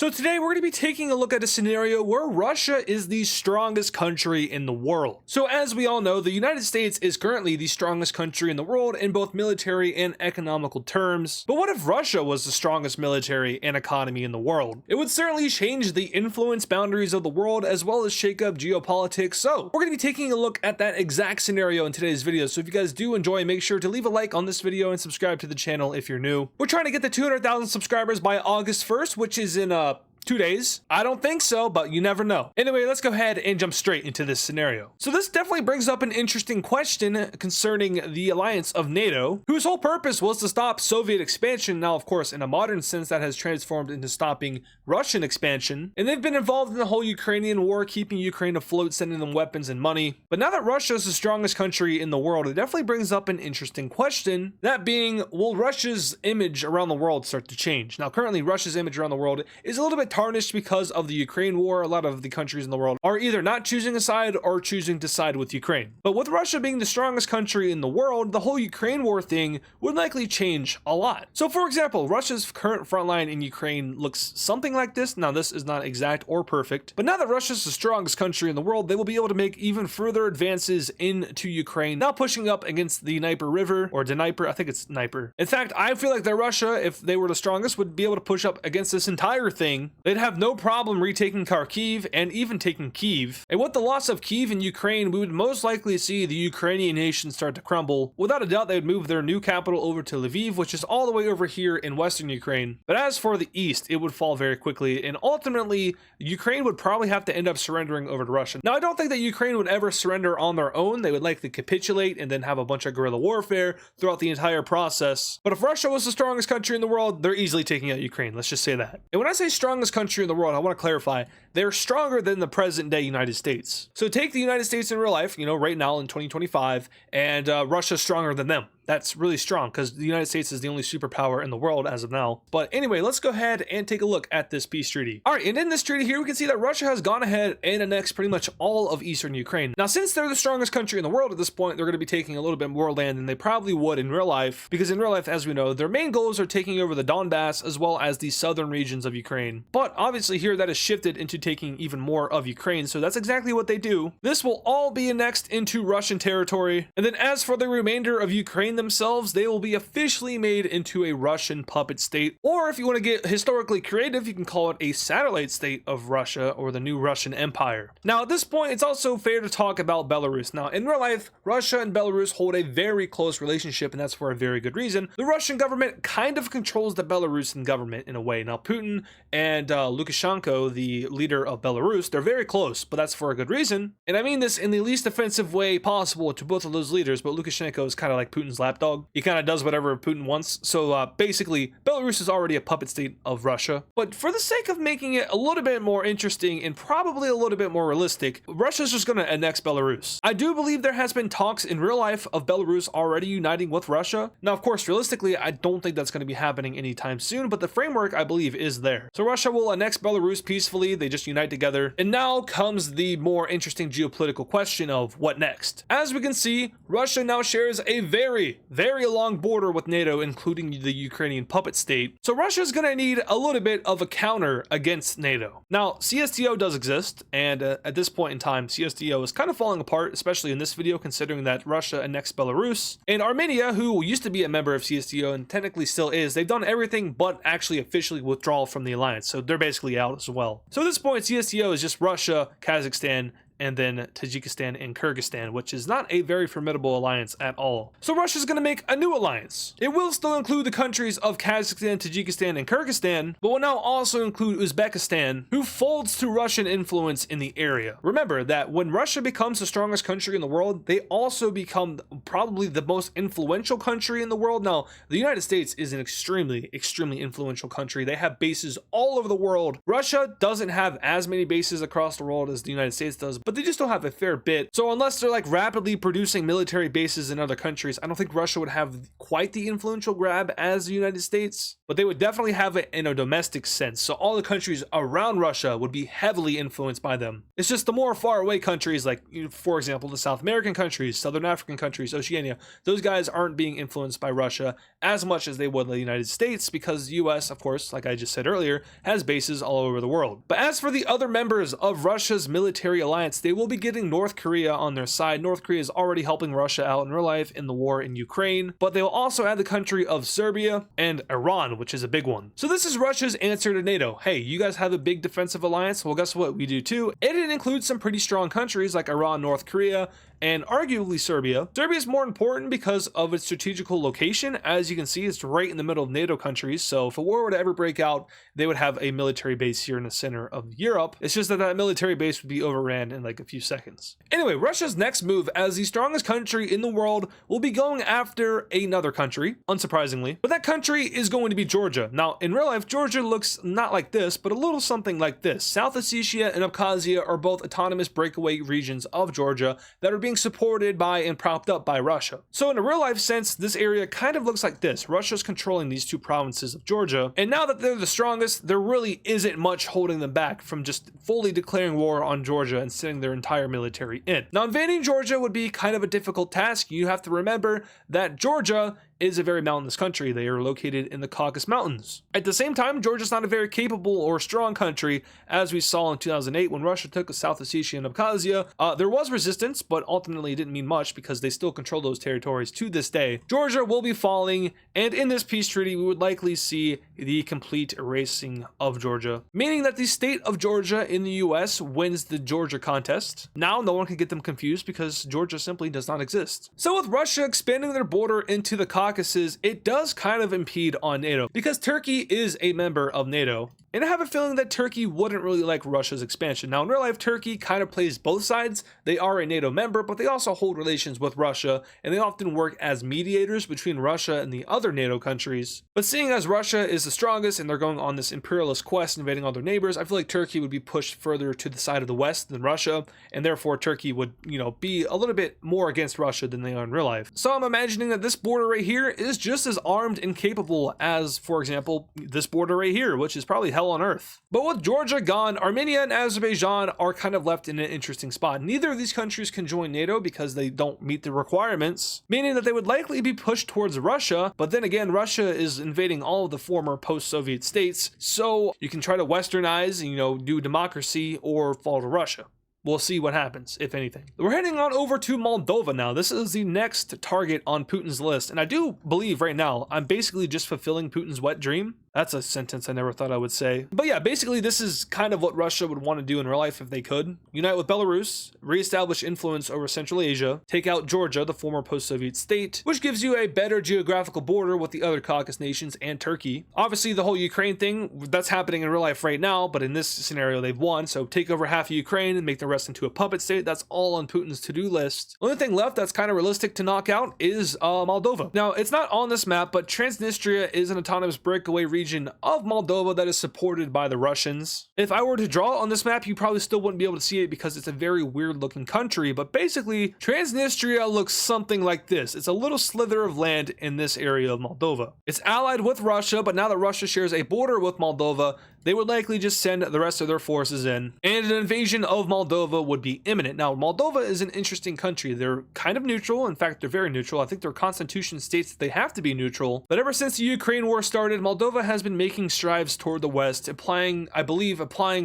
So today we're going to be taking a look at a scenario where Russia is the strongest country in the world. So as we all know, the United States is currently the strongest country in the world in both military and economical terms. But what if Russia was the strongest military and economy in the world? It would certainly change the influence boundaries of the world as well as shake up geopolitics. So we're going to be taking a look at that exact scenario in today's video. So if you guys do enjoy, make sure to leave a like on this video and subscribe to the channel if you're new. We're trying to get to 200,000 subscribers by August 1st, which is in 2 days. I don't think so, but you never know. Anyway, let's go ahead and jump straight into this scenario. So this definitely brings up an interesting question concerning the alliance of NATO, whose whole purpose was to stop Soviet expansion. Now, of course, in a modern sense, that has transformed into stopping Russian expansion. And they've been involved in the whole Ukrainian war, keeping Ukraine afloat, sending them weapons and money. But now that Russia is the strongest country in the world, it definitely brings up an interesting question. That being, will Russia's image around the world start to change? Now, currently, Russia's image around the world is a little bit tarnished because of the Ukraine war. A lot of the countries in the world are either not choosing a side or choosing to side with Ukraine. But with Russia being the strongest country in the world, the whole Ukraine war thing would likely change a lot. So for example, Russia's current front line in Ukraine looks something like this. Now this is not exact or perfect, but now that Russia's the strongest country in the world, they will be able to make even further advances into Ukraine, now pushing up against the Dnieper River, or Dnieper, I think it's Dnieper. In fact, I feel like that Russia, if they were the strongest, would be able to push up against this entire thing. They'd have no problem retaking Kharkiv and even taking Kyiv. And with the loss of Kyiv in Ukraine, we would most likely see the Ukrainian nation start to crumble. Without a doubt, they would move their new capital over to Lviv, which is all the way over here in western Ukraine. But as for the east, it would fall very quickly, and ultimately, Ukraine would probably have to end up surrendering over to Russia. Now, I don't think that Ukraine would ever surrender on their own. They would likely capitulate and then have a bunch of guerrilla warfare throughout the entire process. But if Russia was the strongest country in the world, they're easily taking out Ukraine. Let's just say that. And when I say strongest country in the world, I want to clarify, they're stronger than the present day United States. So take the United States in real life, right now in 2025, and Russia's stronger than them. That's really strong because the United States is the only superpower in the world as of now. But anyway, let's go ahead and take a look at this peace treaty. All right, and in this treaty here, we can see that Russia has gone ahead and annexed pretty much all of eastern Ukraine. Now, since they're the strongest country in the world at this point, they're going to be taking a little bit more land than they probably would in real life, because in real life, as we know, their main goals are taking over the Donbass as well as the southern regions of Ukraine. But obviously here, that is shifted into taking even more of Ukraine, so that's exactly what they do. This will all be annexed into Russian territory. And then as for the remainder of Ukraine themselves, they will be officially made into a Russian puppet state, or if you want to get historically creative, you can call it a satellite state of Russia or the new Russian Empire. Now at this point, it's also fair to talk about Belarus. Now in real life, Russia and Belarus hold a very close relationship, and that's for a very good reason. The Russian government kind of controls the Belarusian government in a way. Now Putin and Lukashenko, the leader of Belarus, they're very close, but that's for a good reason. And I mean this in the least offensive way possible to both of those leaders, but Lukashenko is kind of like Putin's lapdog. He kind of does whatever Putin wants. So basically, Belarus is already a puppet state of Russia. But for the sake of making it a little bit more interesting and probably a little bit more realistic, Russia's just going to annex Belarus. I do believe there has been talks in real life of Belarus already uniting with Russia. Now, of course, realistically, I don't think that's going to be happening anytime soon, but the framework, I believe, is there. So Russia will annex Belarus peacefully. They just unite together. And now comes the more interesting geopolitical question of what next. As we can see, Russia now shares a very, very long border with NATO, including the Ukrainian puppet state. So Russia's going to need a little bit of a counter against NATO. Now, CSTO does exist, and at this point in time, CSTO is kind of falling apart, especially in this video, considering that Russia annexed Belarus. And Armenia, who used to be a member of CSTO and technically still is, they've done everything but actually officially withdraw from the alliance. So they're basically out as well. So at this point, CSTO is just Russia, Kazakhstan, and then Tajikistan and Kyrgyzstan, which is not a very formidable alliance at all. So Russia's going to make a new alliance. It will still include the countries of Kazakhstan, Tajikistan, and Kyrgyzstan, but will now also include Uzbekistan, who folds to Russian influence in the area. Remember that when Russia becomes the strongest country in the world, they also become probably the most influential country in the world. Now, the United States is an extremely, extremely influential country. They have bases all over the world. Russia doesn't have as many bases across the world as the United States does, but they just don't have a fair bit. So unless they're like rapidly producing military bases in other countries, I don't think Russia would have quite the influential grab as the United States, but they would definitely have it in a domestic sense. So all the countries around Russia would be heavily influenced by them. It's just the more far away countries, like, for example, the South American countries, Southern African countries, Oceania, those guys aren't being influenced by Russia as much as they would the United States, because the US, of course, like I just said earlier, has bases all over the world. But as for the other members of Russia's military alliance, they will be getting North Korea on their side. North Korea is already helping Russia out in real life in the war in Ukraine, but they will also add the country of Serbia and Iran, which is a big one. So this is Russia's answer to NATO. Hey, you guys have a big defensive alliance? Well, guess what? We do too. And it includes some pretty strong countries like Iran, North Korea, and arguably Serbia. Serbia is more important because of its strategical location. As you can see, it's right in the middle of NATO countries, so if a war were to ever break out, they would have a military base here in the center of Europe. It's just that that military base would be overran in like a few seconds. Anyway, Russia's next move as the strongest country in the world will be going after another country, unsurprisingly, but that country is going to be Georgia. Now, in real life, Georgia looks not like this, but a little something like this. South Ossetia and Abkhazia are both autonomous breakaway regions of Georgia that are being supported by and propped up by Russia. So in a real life sense, this area kind of looks like this. Russia's controlling these two provinces of Georgia, and now that they're the strongest, there really isn't much holding them back from just fully declaring war on Georgia and sending their entire military in. Now, invading Georgia would be kind of a difficult task. You have to remember that Georgia is a very mountainous country. They are located in the Caucasus Mountains. At the same time, Georgia's not a very capable or strong country, as we saw in 2008 when Russia took South Ossetia and Abkhazia. There was resistance, but ultimately it didn't mean much because they still control those territories to this day. Georgia will be falling, and in this peace treaty, we would likely see the complete erasing of Georgia, meaning that the state of Georgia in the US wins the Georgia contest. Now, no one can get them confused because Georgia simply does not exist. So with Russia expanding their border into the Caucasus, it does kind of impede on NATO because Turkey is a member of NATO. And I have a feeling that Turkey wouldn't really like Russia's expansion. Now, in real life, Turkey kind of plays both sides. They are a NATO member, but they also hold relations with Russia, and they often work as mediators between Russia and the other NATO countries. But seeing as Russia is the strongest and they're going on this imperialist quest invading all their neighbors, I feel like Turkey would be pushed further to the side of the West than Russia, and therefore Turkey would, be a little bit more against Russia than they are in real life. So I'm imagining that this border right here is just as armed and capable as, for example, this border right here, which is probably hell on earth. But with Georgia gone, Armenia and Azerbaijan are kind of left in an interesting spot. Neither of these countries can join NATO because they don't meet the requirements, meaning that they would likely be pushed towards Russia. But then again, Russia is invading all of the former post-Soviet states, so you can try to westernize and, do democracy or fall to Russia. We'll see what happens, if anything. We're heading on over to Moldova now. This is the next target on Putin's list, and I do believe right now I'm basically just fulfilling Putin's wet dream. That's a sentence I never thought I would say. But yeah, basically this is kind of what Russia would want to do in real life if they could. Unite with Belarus, reestablish influence over Central Asia, take out Georgia, the former post-Soviet state, which gives you a better geographical border with the other Caucasus nations and Turkey. Obviously the whole Ukraine thing, that's happening in real life right now, but in this scenario they've won, so take over half of Ukraine and make the rest into a puppet state. That's all on Putin's to-do list. The only thing left that's kind of realistic to knock out is Moldova. Now, it's not on this map, but Transnistria is an autonomous breakaway region of Moldova that is supported by the Russians. If I were to draw it on this map, you probably still wouldn't be able to see it because it's a very weird looking country, but basically Transnistria looks something like this. It's a little slither of land in this area of Moldova. It's allied with Russia, but now that Russia shares a border with Moldova, they would likely just send the rest of their forces in, and an invasion of Moldova would be imminent. Now, Moldova is an interesting country. They're kind of neutral. In fact, they're very neutral. I think their constitution states that they have to be neutral. But ever since the Ukraine war started, Moldova has been making strides toward the West, applying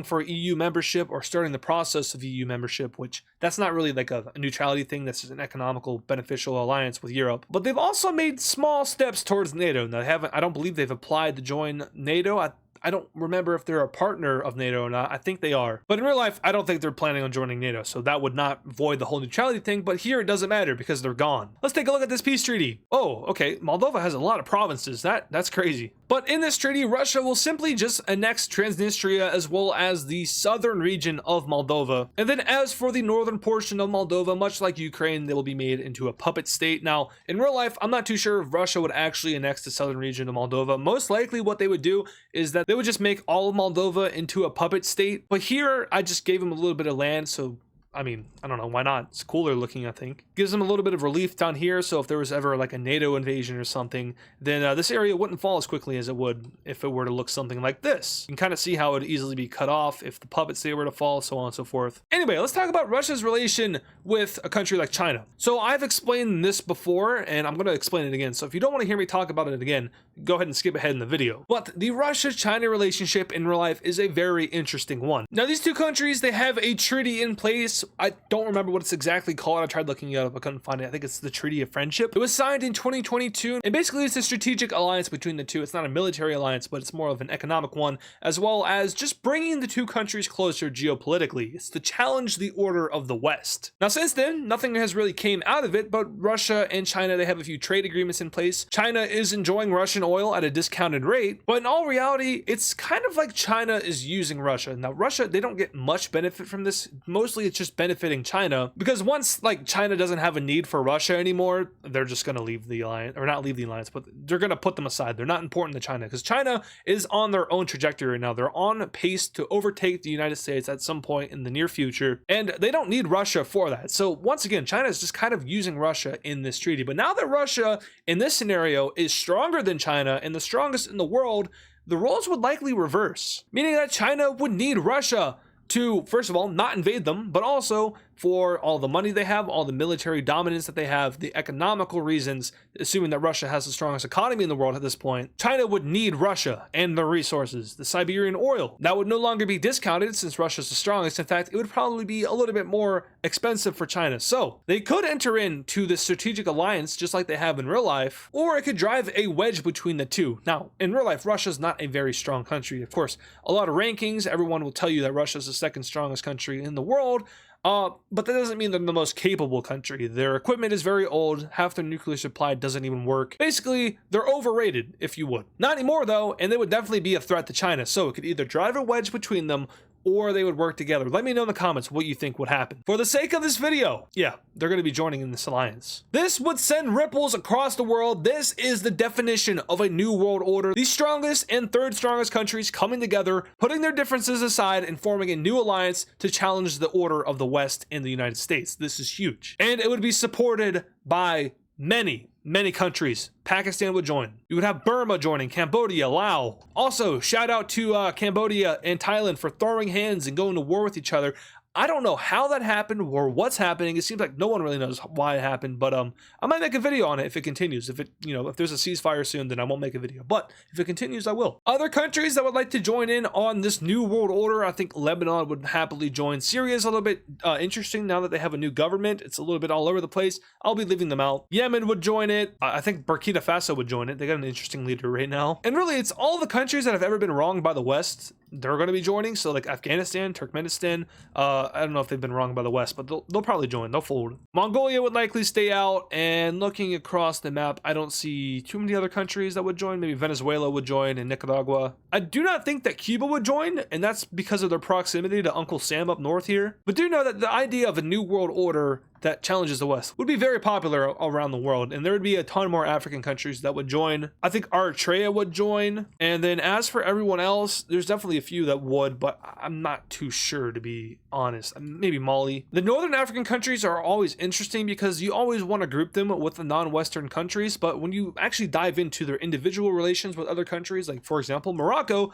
for EU membership or starting the process of EU membership, which that's not really like a neutrality thing. That's just an economical beneficial alliance with Europe. But they've also made small steps towards NATO. Now, I don't believe they've applied to join NATO. I don't remember if they're a partner of NATO or not. I think they are. But in real life, I don't think they're planning on joining NATO, so that would not void the whole neutrality thing, but here it doesn't matter because they're gone. Let's take a look at this peace treaty. Oh, okay, Moldova has a lot of provinces. That's crazy. But in this treaty, Russia will simply just annex Transnistria as well as the southern region of Moldova. And then as for the northern portion of Moldova, much like Ukraine, they will be made into a puppet state. Now, in real life, I'm not too sure if Russia would actually annex the southern region of Moldova. Most likely what they would do is that they would just make all of Moldova into a puppet state. But here, I just gave them a little bit of land, so I mean, I don't know, why not? It's cooler looking, I think. Gives them a little bit of relief down here, so if there was ever like a NATO invasion or something, then this area wouldn't fall as quickly as it would if it were to look something like this. You can kind of see how it would easily be cut off if the puppets they were to fall, so on and so forth. Anyway, let's talk about Russia's relation with a country like China. So I've explained this before, and I'm going to explain it again. So if you don't want to hear me talk about it again, go ahead and skip ahead in the video. But the Russia-China relationship in real life is a very interesting one. Now, these two countries, they have a treaty in place. I don't remember what it's exactly called. I tried looking it up. I couldn't find it. I think it's the Treaty of Friendship. It was signed in 2022. And basically, it's a strategic alliance between the two. It's not a military alliance, but it's more of an economic one, as well as just bringing the two countries closer geopolitically. It's to challenge the order of the West. Now, since then, nothing has really came out of it, but Russia and China, they have a few trade agreements in place. China is enjoying Russian oil at a discounted rate, but in all reality, it's kind of like China is using Russia. Now, Russia, they don't get much benefit from this. Mostly, it's just benefiting China, because once like China doesn't have a need for Russia anymore, they're just going to leave the alliance, or not leave the alliance, but they're going to put them aside. They're not important to China, because China is on their own trajectory right now. They're on pace to overtake the United States at some point in the near future, and they don't need Russia for that. So once again, China is just kind of using Russia in this treaty. But now that Russia in this scenario is stronger than China and the strongest in the world, the roles would likely reverse, meaning that China would need Russia to, first of all, not invade them, but also for all the money they have, all the military dominance that they have, the economical reasons, assuming that Russia has the strongest economy in the world at this point, China would need Russia and the resources, the Siberian oil. That would no longer be discounted since Russia's the strongest. In fact, it would probably be a little bit more expensive for China. So they could enter into this strategic alliance just like they have in real life, or it could drive a wedge between the two. Now, in real life, Russia's not a very strong country. Of course, a lot of rankings, everyone will tell you that Russia's the second strongest country in the world. But that doesn't mean they're the most capable country. Their equipment is very old. Half their nuclear supply doesn't even work. Basically, they're overrated, if you would. Not anymore, though, and they would definitely be a threat to China. So it could either drive a wedge between them, or they would work together. Let me know in the comments what you think would happen. For the sake of this video, yeah, they're going to be joining in this alliance. This would send ripples across the world. This is the definition of a new world order. The strongest and third strongest countries coming together, putting their differences aside and forming a new alliance to challenge the order of the West in the United States. This is huge. And it would be supported by many countries. Pakistan would join. You would have Burma joining, Cambodia, Laos. Also, shout out to Cambodia and Thailand for throwing hands and going to war with each other. I don't know how that happened or what's happening. It seems like no one really knows why it happened, but I might make a video on it if it continues. If if there's a ceasefire soon, then I won't make a video. But if it continues, I will. Other countries that would like to join in on this new world order, I think Lebanon would happily join. Syria is a little bit interesting now that they have a new government. It's a little bit all over the place. I'll be leaving them out. Yemen would join it. I think Burkina Faso would join it. They got an interesting leader right now. And really, it's all the countries that have ever been wronged by the West. They're going to be joining. So like Afghanistan, Turkmenistan, I don't know if they've been wronged by the West, but they'll probably join. They'll fold. Mongolia would likely stay out. And looking across the map, I don't see too many other countries that would join. Maybe Venezuela would join and Nicaragua. I do not think that Cuba would join, and that's because of their proximity to Uncle Sam up north here. But do know that the idea of a new world order that challenges the West would be very popular around the world, and there would be a ton more African countries that would join. I think Eritrea would join, and then as for everyone else, there's definitely a few that would, but I'm not too sure, to be honest. Maybe Mali. The northern African countries are always interesting because you always want to group them with the non-Western countries, but when you actually dive into their individual relations with other countries, like for example Morocco,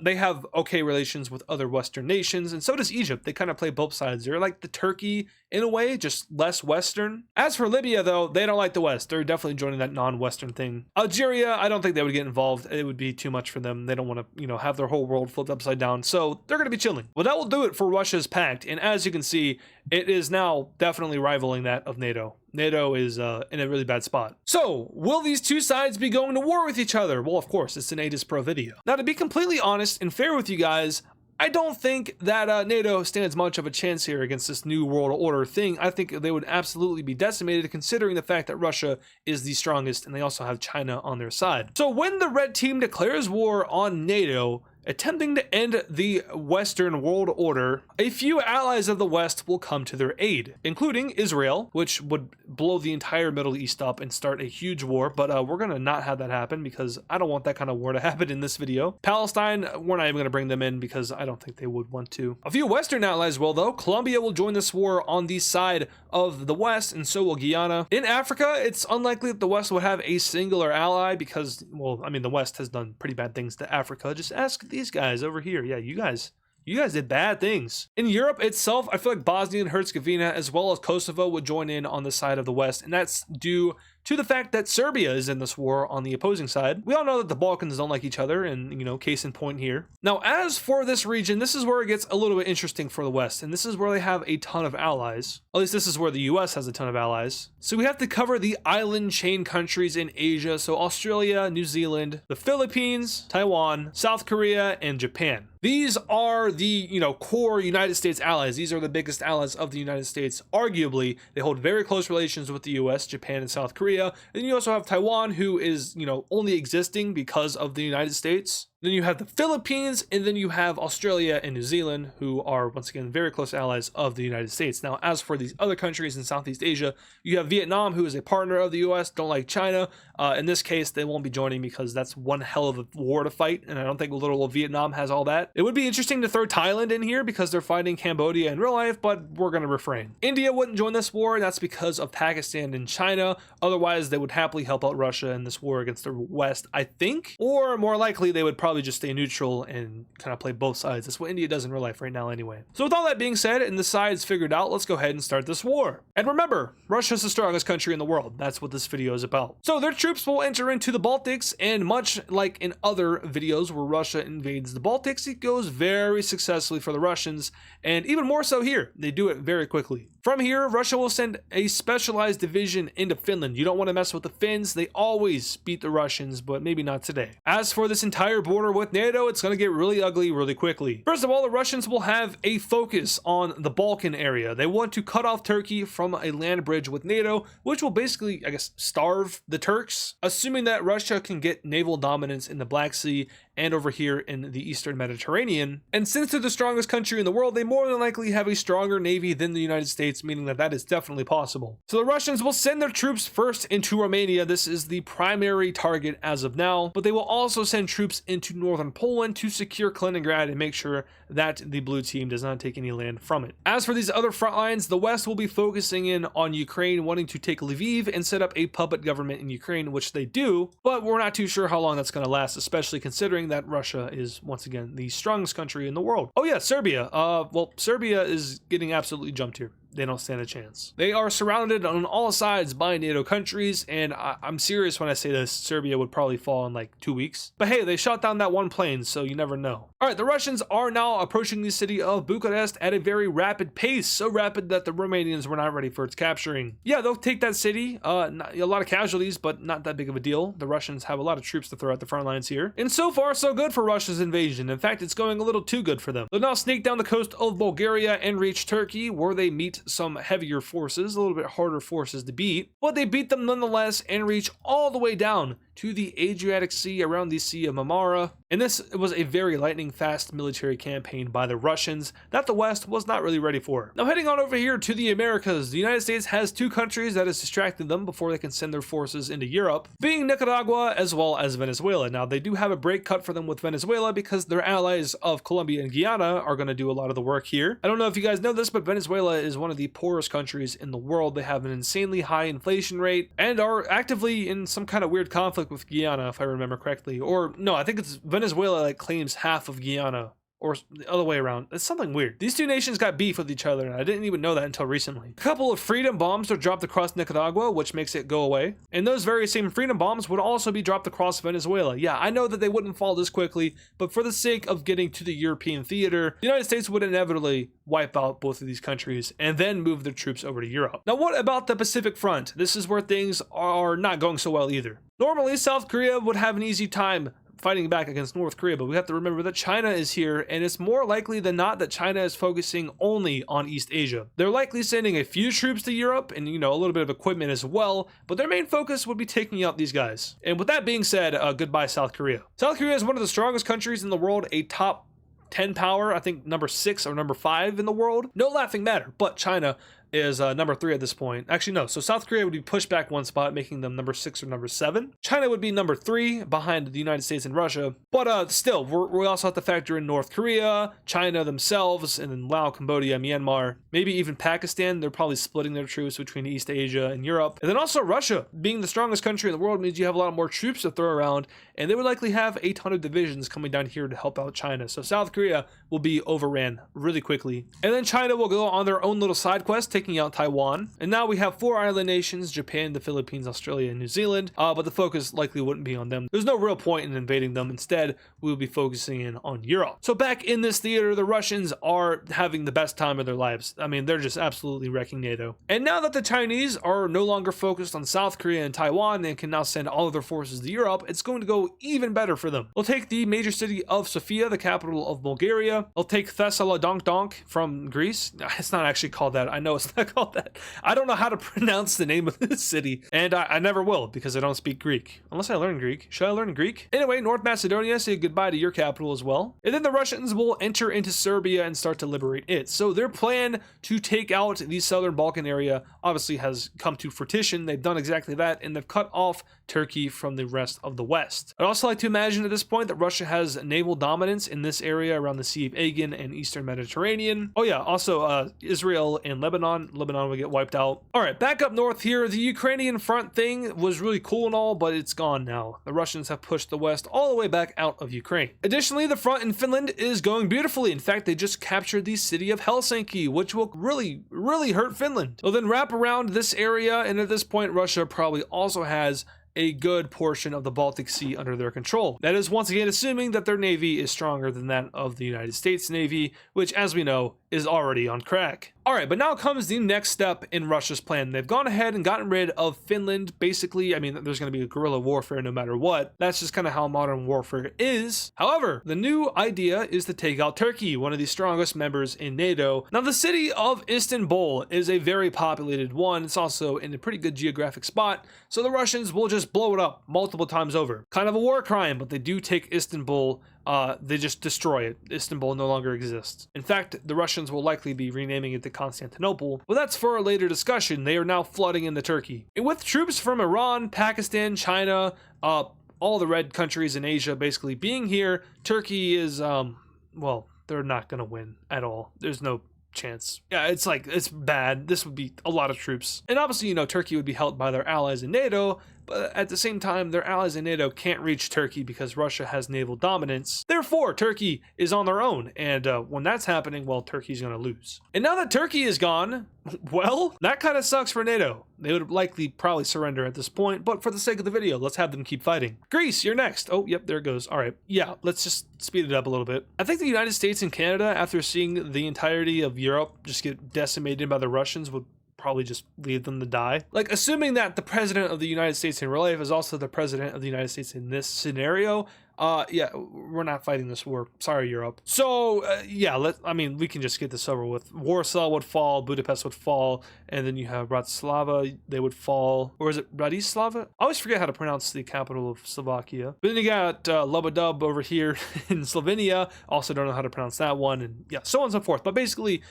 they have okay relations with other Western nations, and so does Egypt. They kind of play both sides. They're like the Turkey in a way, just less Western. As for Libya, though, they don't like the West. They're definitely joining that non-Western thing. Algeria, I don't think they would get involved. It would be too much for them. They don't want to, have their whole world flipped upside down. So they're going to be chilling. Well, that will do it for Russia's pact. And as you can see, it is now definitely rivaling that of NATO. NATO is in a really bad spot. So, will these two sides be going to war with each other? Well, of course, it's an AdizzPro video. Now, to be completely honest and fair with you guys, I don't think that NATO stands much of a chance here against this new world order thing. I think they would absolutely be decimated considering the fact that Russia is the strongest and they also have China on their side. So when the red team declares war on NATO, attempting to end the Western world order, a few allies of the West will come to their aid, including Israel, which would blow the entire Middle East up and start a huge war, but we're gonna not have that happen because I don't want that kind of war to happen in this video. Palestine, we're not even gonna bring them in because I don't think they would want to. A few Western allies will though. Colombia will join this war on the side of the West, and so will Guyana. In Africa, it's unlikely that the West would have a singular ally because, well, I mean, the West has done pretty bad things to Africa. Just ask these guys over here. Yeah, you guys did bad things. In Europe itself, I feel like Bosnia and Herzegovina as well as Kosovo would join in on the side of the West, and that's due to the fact that Serbia is in this war on the opposing side. We all know that the Balkans don't like each other, and, you know, case in point here. Now, as for this region, this is where it gets a little bit interesting for the West, and this is where they have a ton of allies. At least this is where the U.S. has a ton of allies. So we have to cover the island chain countries in Asia, so Australia, New Zealand, the Philippines, Taiwan, South Korea, and Japan. These are the, you know, core United States allies. These are the biggest allies of the United States. Arguably, they hold very close relations with the U.S., Japan, and South Korea. And you also have Taiwan, who is, you know, only existing because of the United States. Then you have the Philippines, and then you have Australia and New Zealand, who are, once again, very close allies of the United States. Now, as for these other countries in Southeast Asia, you have Vietnam, who is a partner of the U.S., don't like China. In this case, they won't be joining because that's one hell of a war to fight, and I don't think little old Vietnam has all that. It would be interesting to throw Thailand in here because they're fighting Cambodia in real life, but we're going to refrain. India wouldn't join this war, and that's because of Pakistan and China. Otherwise, they would happily help out Russia in this war against the West, I think. Or more likely, they would probably just stay neutral and kind of play both sides. That's what India does in real life right now anyway. So with all that being said and the sides figured out, let's go ahead and start this war. And remember, Russia's the strongest country in the world. That's what this video is about. So their troops will enter into the Baltics, and much like in other videos where Russia invades the Baltics, it goes very successfully for the Russians, and even more so here. They do it very quickly. From here, Russia will send a specialized division into Finland. You don't want to mess with the Finns. They always beat the Russians, but maybe not today. As for this entire border with NATO, it's going to get really ugly really quickly. First of all, the Russians will have a focus on the Balkan area. They want to cut off Turkey from a land bridge with NATO, which will basically, I guess, starve the Turks, assuming that Russia can get naval dominance in the Black Sea and over here in the Eastern Mediterranean. And since they're the strongest country in the world, they more than likely have a stronger navy than the United States, meaning that that is definitely possible. So the Russians will send their troops first into Romania. This is the primary target as of now, but they will also send troops into northern Poland to secure Kaliningrad and make sure that the blue team does not take any land from it. As for these other front lines, the West will be focusing in on Ukraine, wanting to take Lviv and set up a puppet government in Ukraine, which they do, but we're not too sure how long that's going to last, especially considering that Russia is, once again, the strongest country in the world. Oh yeah, Serbia. Well, Serbia is getting absolutely jumped here. They don't stand a chance. They are surrounded on all sides by NATO countries, and I'm serious when I say this, Serbia would probably fall in like 2 weeks. But hey, they shot down that one plane, so you never know. All right, the Russians are now approaching the city of Bucharest at a very rapid pace, so rapid that the Romanians were not ready for its capturing. Yeah, they'll take that city, a lot of casualties, but not that big of a deal. The Russians have a lot of troops to throw at the front lines here. And so far, so good for Russia's invasion. In fact, it's going a little too good for them. They'll now sneak down the coast of Bulgaria and reach Turkey, where they meet some heavier forces, a little bit harder forces to beat, but they beat them nonetheless and reach all the way down to the Adriatic Sea around the Sea of Marmara. And this was a very lightning fast military campaign by the Russians that the West was not really ready for. Now heading on over here to the Americas, the United States has two countries that has distracted them before they can send their forces into Europe, being Nicaragua as well as Venezuela. Now they do have a break cut for them with Venezuela because their allies of Colombia and Guyana are going to do a lot of the work here. I don't know if you guys know this, but Venezuela is one of the poorest countries in the world. They have an insanely high inflation rate and are actively in some kind of weird conflict with Guyana, if I remember correctly. Or no, I think it's Venezuela that claims half of Guyana, or the other way around. It's something weird. These two nations got beef with each other, and I didn't even know that until recently. A couple of freedom bombs are dropped across Nicaragua, which makes it go away. And those very same freedom bombs would also be dropped across Venezuela. Yeah, I know that they wouldn't fall this quickly, but for the sake of getting to the European theater, the United States would inevitably wipe out both of these countries and then move their troops over to Europe. Now, what about the Pacific Front? This is where things are not going so well either. Normally, South Korea would have an easy time fighting back against North Korea, but we have to remember that China is here, and it's more likely than not that China is focusing only on East Asia. They're likely sending a few troops to Europe and, you know, a little bit of equipment as well, but their main focus would be taking out these guys. And with that being said, goodbye South Korea. South Korea is one of the strongest countries in the world, a top 10 power, I think number 6 or number 5 in the world. No laughing matter, but China is number 3 at this point. Actually, no. So South Korea would be pushed back one spot, making them number 6 or number 7. China would be number 3 behind the United States and Russia. But still, we also have to factor in North Korea, China themselves, and then Laos, Cambodia, Myanmar, maybe even Pakistan. They're probably splitting their troops between East Asia and Europe. And then also Russia, being the strongest country in the world, means you have a lot more troops to throw around, and they would likely have 800 divisions coming down here to help out China. So South Korea will be overran really quickly. And then China will go on their own little side quest, taking out Taiwan. And now we have 4 island nations: Japan, the Philippines, Australia, and New Zealand. But the focus likely wouldn't be on them. There's no real point in invading them. Instead, we will be focusing in on Europe. So back in this theater, the Russians are having the best time of their lives. I mean, they're just absolutely wrecking NATO. And now that the Chinese are no longer focused on South Korea and Taiwan and can now send all of their forces to Europe, it's going to go even better for them. They'll take the major city of Sofia, the capital of Bulgaria. They'll take Thessaloniki from Greece. It's not actually called that. I know it's not called that. I don't know how to pronounce the name of this city, and I never will because I don't speak Greek. Unless I learn Greek. Should I learn Greek? Anyway, North Macedonia, say goodbye to your capital as well. And then the Russians will enter into Serbia and start to liberate it. So their plan to take out the southern Balkan area obviously has come to fruition. They've done exactly that, and they've cut off Turkey from the rest of the West. I'd also like to imagine at this point that Russia has naval dominance in this area around the Sea of Aegean and Eastern Mediterranean. Oh yeah, also Israel and Lebanon. Lebanon will get wiped out. All right, back up north here. The Ukrainian front thing was really cool and all, but it's gone now. The Russians have pushed the West all the way back out of Ukraine. Additionally, the front in Finland is going beautifully. In fact, they just captured the city of Helsinki, which will really hurt Finland. They'll then wrap around this area, and at this point, Russia probably also has a good portion of the Baltic Sea under their control. That is once again assuming that their navy is stronger than that of the United States Navy, which, as we know, is already on crack. Alright, but now comes the next step in Russia's plan. They've gone ahead and gotten rid of Finland. Basically, I mean, there's going to be a guerrilla warfare no matter what. That's just kind of how modern warfare is. However, the new idea is to take out Turkey, one of the strongest members in NATO. Now, the city of Istanbul is a very populated one. It's also in a pretty good geographic spot, so the Russians will just blow it up multiple times over. Kind of a war crime, but they do take Istanbul. They just destroy it. Istanbul no longer exists. In fact, the Russians will likely be renaming it to Constantinople, but that's for a later discussion. They are now flooding into Turkey. And with troops from Iran, Pakistan, China, all the red countries in Asia basically being here, Turkey is, well, they're not going to win at all. There's no chance. Yeah, it's bad. This would be a lot of troops. And obviously, you know, Turkey would be held by their allies in NATO, but at the same time, their allies in NATO can't reach Turkey because Russia has naval dominance. Therefore, Turkey is on their own, and when that's happening, well, Turkey's going to lose. And now that Turkey is gone, well, that kind of sucks for NATO. They would likely probably surrender at this point, but for the sake of the video, let's have them keep fighting. Greece, you're next. Oh, yep, there it goes. All right, yeah, let's just speed it up a little bit. I think the United States and Canada, after seeing the entirety of Europe just get decimated by the Russians, would probably just leave them to die. Like, assuming that the president of the United States in real life is also the president of the United States in this scenario, yeah, we're not fighting this war. Sorry, Europe. So, yeah, I mean, we can just get this over with. Warsaw would fall, Budapest would fall, and then you have Bratislava, they would fall. Or is it Bratislava? I always forget how to pronounce the capital of Slovakia. But then you got Lubadub over here in Slovenia. Also don't know how to pronounce that one, and yeah, so on and so forth. But basically,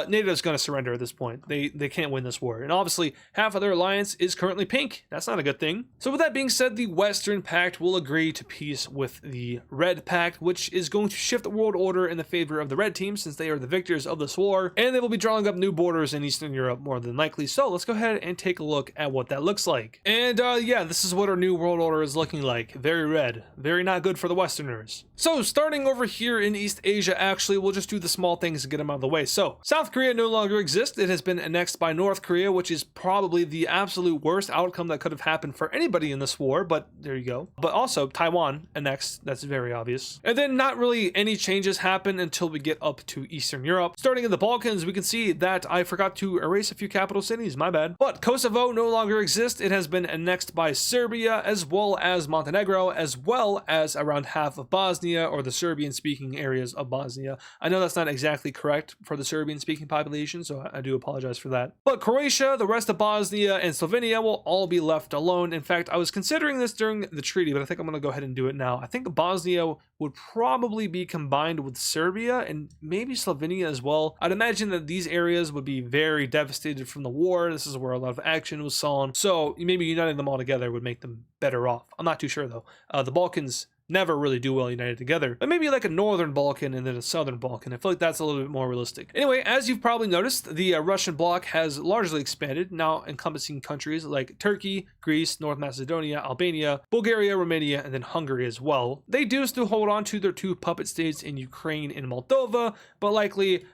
NATO is going to surrender at this point. They can't win this war. And obviously, half of their alliance is currently pink. That's not a good thing. So with that being said, the Western Pact will agree to peace with the Red Pact, which is going to shift the world order in the favor of the Red team since they are the victors of this war. And they will be drawing up new borders in Eastern Europe more than likely. So let's go ahead and take a look at what that looks like. And yeah, this is what our new world order is looking like. Very red. Very not good for the Westerners. So starting over here in East Asia, actually, we'll just do the small things to get them out of the way. So South Korea no longer exists. It has been annexed by North Korea, which is probably the absolute worst outcome that could have happened for anybody in this war, but there you go. But also Taiwan annexed, that's very obvious. And then not really any changes happen until we get up to Eastern Europe. Starting in the Balkans, we can see that I forgot to erase a few capital cities, my bad. But Kosovo no longer exists. It has been annexed by Serbia, as well as Montenegro, as well as around half of Bosnia, or the Serbian-speaking areas of Bosnia. I know that's not exactly correct for the Serbian-speaking population, so I do apologize for that. But Croatia, the rest of Bosnia, and Slovenia will all be left alone. In fact, I was considering this during the treaty, but I think I'm going to go ahead and do it now. I think Bosnia would probably be combined with Serbia and maybe Slovenia as well. I'd imagine that these areas would be very devastated from the war. This is where a lot of action was sawn. So maybe uniting them all together would make them better off. I'm not too sure though. The Balkans never really do well united together, but maybe like a northern Balkan and then a southern Balkan. I feel like that's a little bit more realistic. Anyway, as you've probably noticed, the Russian bloc has largely expanded, now encompassing countries like Turkey, Greece, North Macedonia, Albania, Bulgaria, Romania, and then Hungary as well. They do still hold on to their two puppet states in Ukraine and Moldova, but likely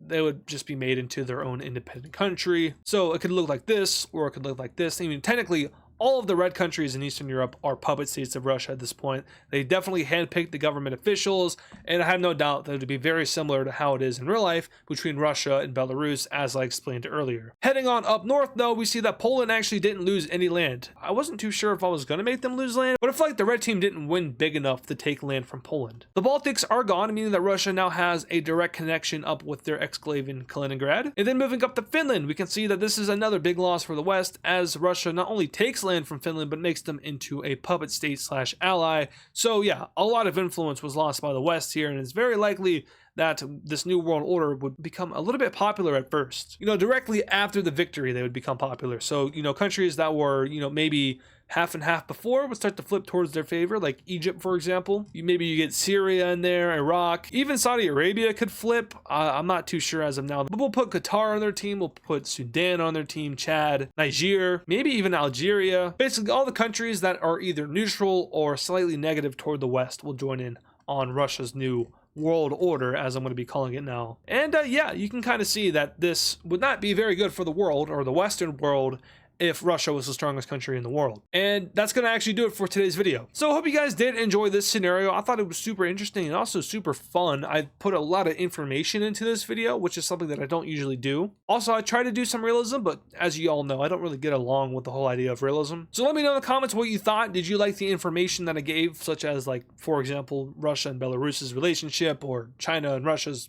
they would just be made into their own independent country. So it could look like this, or it could look like this. I mean, technically, all of the red countries in Eastern Europe are puppet states of Russia at this point. They definitely handpicked the government officials, and I have no doubt that it would be very similar to how it is in real life between Russia and Belarus, as I explained earlier. Heading on up north, though, we see that Poland actually didn't lose any land. I wasn't too sure if I was going to make them lose land, but I feel like the red team didn't win big enough to take land from Poland. The Baltics are gone, meaning that Russia now has a direct connection up with their exclave in Kaliningrad. And then moving up to Finland, we can see that this is another big loss for the West, as Russia not only takes land from Finland, but makes them into a puppet state / ally. So yeah, a lot of influence was lost by the West here, and it's very likely that this new world order would become a little bit popular at first. You know, directly after the victory, they would become popular. So, you know, countries that were, you know, maybe half and half before would start to flip towards their favor, like Egypt, for example. Maybe you get Syria in there, Iraq, even Saudi Arabia could flip. I'm not too sure as of now, but we'll put Qatar on their team, we'll put Sudan on their team, Chad, Niger, maybe even Algeria. Basically, all the countries that are either neutral or slightly negative toward the West will join in on Russia's new world order, as I'm going to be calling it now. And yeah, you can kind of see that this would not be very good for the world, or the Western world, if Russia was the strongest country in the world. And that's going to actually do it for today's video. So I hope you guys did enjoy this scenario. I thought it was super interesting and also super fun. I put a lot of information into this video, which is something that I don't usually do. Also, I try to do some realism, but as you all know, I don't really get along with the whole idea of realism. So let me know in the comments what you thought. Did you like the information that I gave, such as, like, for example, Russia and Belarus's relationship, or China and Russia's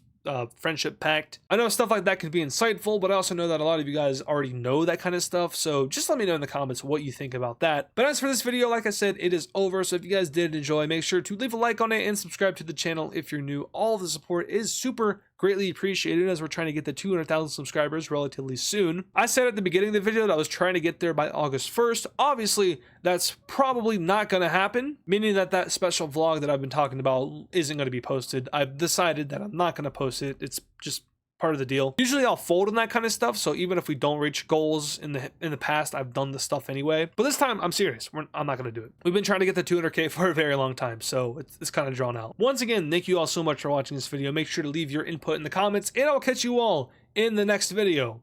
friendship pact? I know stuff like that can be insightful, but I also know that a lot of you guys already know that kind of stuff, so just let me know in the comments what you think about that. But as for this video, like I said, it is over, so if you guys did enjoy, make sure to leave a like on it and subscribe to the channel if you're new. All of the support is super greatly appreciated, as we're trying to get to 200,000 subscribers relatively soon. I said at the beginning of the video that I was trying to get there by August 1st. Obviously, that's probably not going to happen, meaning that that special vlog that I've been talking about isn't going to be posted. I've decided that I'm not going to post it. It's just part of the deal. Usually I'll fold on that kind of stuff, so even if we don't reach goals in the past, I've done this stuff anyway. But this time, I'm serious. I'm not going to do it. We've been trying to get to 200K for a very long time, so it's kind of drawn out. Once again, thank you all so much for watching this video. Make sure to leave your input in the comments, and I'll catch you all in the next video.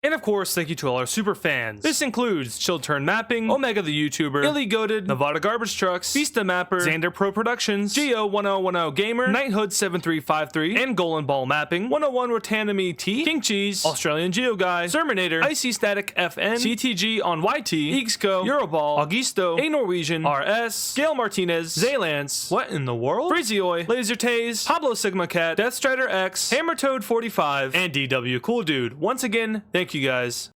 And of course, thank you to all our super fans. This includes Chill Turn Mapping, Omega the YouTuber, Illy Goated, Nevada Garbage Trucks, Vista Mapper, AdizzPro Productions, Geo1010 Gamer, Knighthood7353, and Golden Ball Mapping, 101 Rotanami T, King Cheese, Australian Geo Guy, Serminator, Icy Static FN, CTG on YT, Eagsco, Euroball, Augusto, A Norwegian, RS, Gail Martinez, Zaylance, What in the World, Freezioi, Laser Taze, Pablo Sigma Cat, Deathstrider X, Hammertoad45, and DW Cool Dude. Once again, thank you guys.